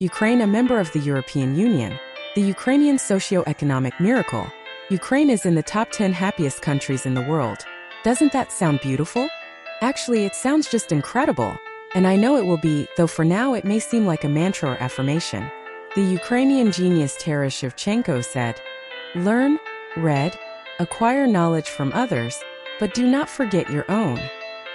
Ukraine a member of the European Union, the Ukrainian socio-economic miracle. Ukraine is in the top 10 happiest countries in the world. Doesn't that sound beautiful? Actually, it sounds just incredible. And I know it will be, though for now it may seem like a mantra or affirmation. The Ukrainian genius Taras Shevchenko said, "Learn, read, acquire knowledge from others, but do not forget your own."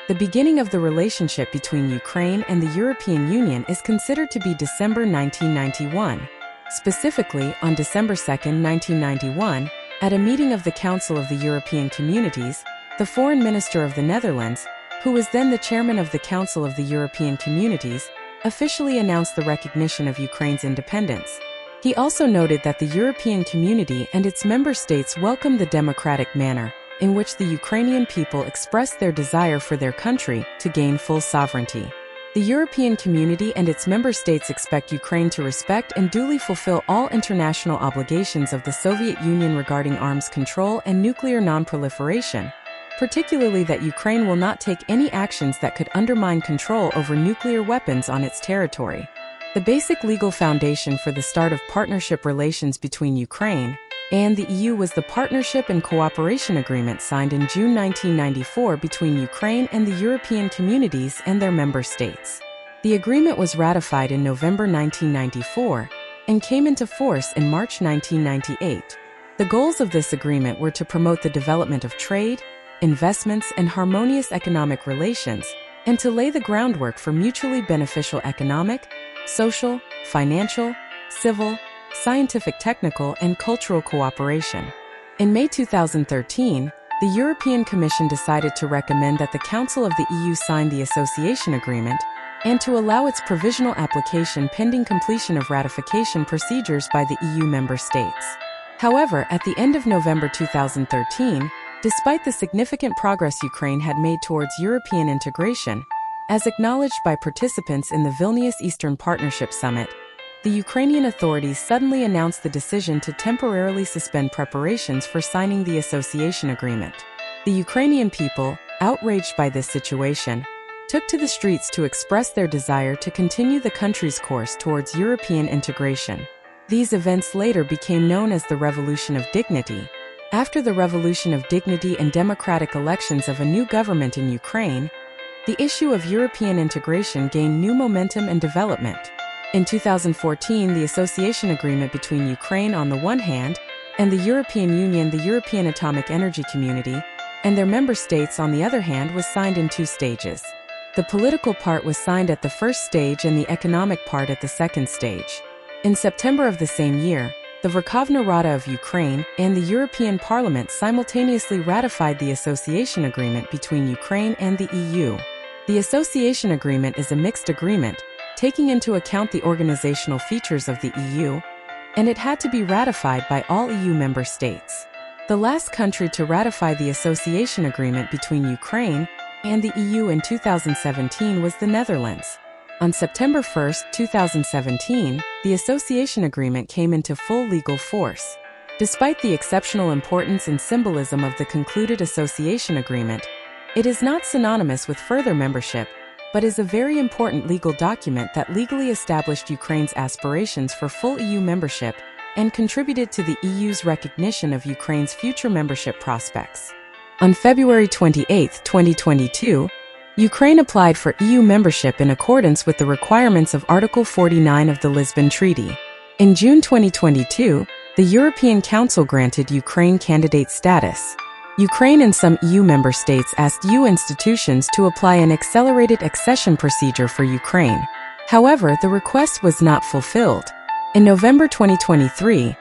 The beginning of the relationship between Ukraine and the European Union is considered to be December 1991. Specifically, on December 2, 1991, at a meeting of the Council of the European Communities, the Foreign Minister of the Netherlands, who was then the chairman of the Council of the European Communities, officially announced the recognition of Ukraine's independence. He also noted that the European Community and its member states welcomed the democratic manner in which the Ukrainian people expressed their desire for their country to gain full sovereignty. The European Community and its member states expect Ukraine to respect and duly fulfill all international obligations of the Soviet Union regarding arms control and nuclear non-proliferation, particularly that Ukraine will not take any actions that could undermine control over nuclear weapons on its territory. The basic legal foundation for the start of partnership relations between Ukraine and the EU was the Partnership and Cooperation Agreement signed in June 1994 between Ukraine and the European Communities and their member states. The agreement was ratified in November 1994 and came into force in March 1998. The goals of this agreement were to promote the development of trade, investments, and harmonious economic relations, and to lay the groundwork for mutually beneficial economic, social, financial, civil, scientific, technical, and cultural cooperation. In May 2013, the European Commission decided to recommend that the Council of the EU sign the Association Agreement and to allow its provisional application pending completion of ratification procedures by the EU member states. However, at the end of November 2013, despite the significant progress Ukraine had made towards European integration, as acknowledged by participants in the Vilnius Eastern Partnership Summit, the Ukrainian authorities suddenly announced the decision to temporarily suspend preparations for signing the association agreement. The Ukrainian people, outraged by this situation, took to the streets to express their desire to continue the country's course towards European integration. These events later became known as the Revolution of Dignity. After the Revolution of Dignity and democratic elections of a new government in Ukraine, the issue of European integration gained new momentum and development. In 2014, the association agreement between Ukraine on the one hand and the European Union, the European Atomic Energy Community, and their member states on the other hand was signed in two stages. The political part was signed at the first stage and the economic part at the second stage. In September of the same year, the Verkhovna Rada of Ukraine and the European Parliament simultaneously ratified the association agreement between Ukraine and the EU. The association agreement is a mixed agreement, taking into account the organizational features of the EU, and it had to be ratified by all EU member states. The last country to ratify the association agreement between Ukraine and the EU in 2017 was the Netherlands. On September 1, 2017, the association agreement came into full legal force. Despite the exceptional importance and symbolism of the concluded association agreement, it is not synonymous with further membership, but is a very important legal document that legally established Ukraine's aspirations for full EU membership and contributed to the EU's recognition of Ukraine's future membership prospects. On February 28, 2022, Ukraine applied for EU membership in accordance with the requirements of Article 49 of the Lisbon Treaty. In June 2022, the European Council granted Ukraine candidate status. Ukraine and some EU member states asked EU institutions to apply an accelerated accession procedure for Ukraine. However, the request was not fulfilled. In November 2023,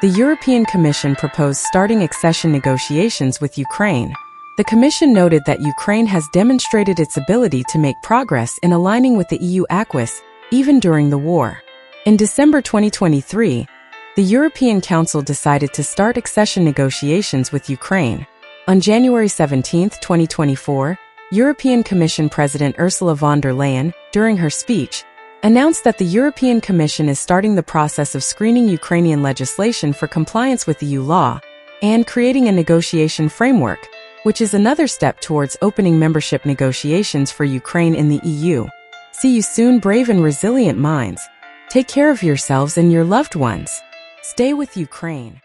the European Commission proposed starting accession negotiations with Ukraine. The Commission noted that Ukraine has demonstrated its ability to make progress in aligning with the EU acquis, even during the war. In December 2023, the European Council decided to start accession negotiations with Ukraine. On January 17, 2024, European Commission President Ursula von der Leyen, during her speech, announced that the European Commission is starting the process of screening Ukrainian legislation for compliance with EU law and creating a negotiation framework, which is another step towards opening membership negotiations for Ukraine in the EU. See you soon, brave and resilient minds. Take care of yourselves and your loved ones. Stay with Ukraine.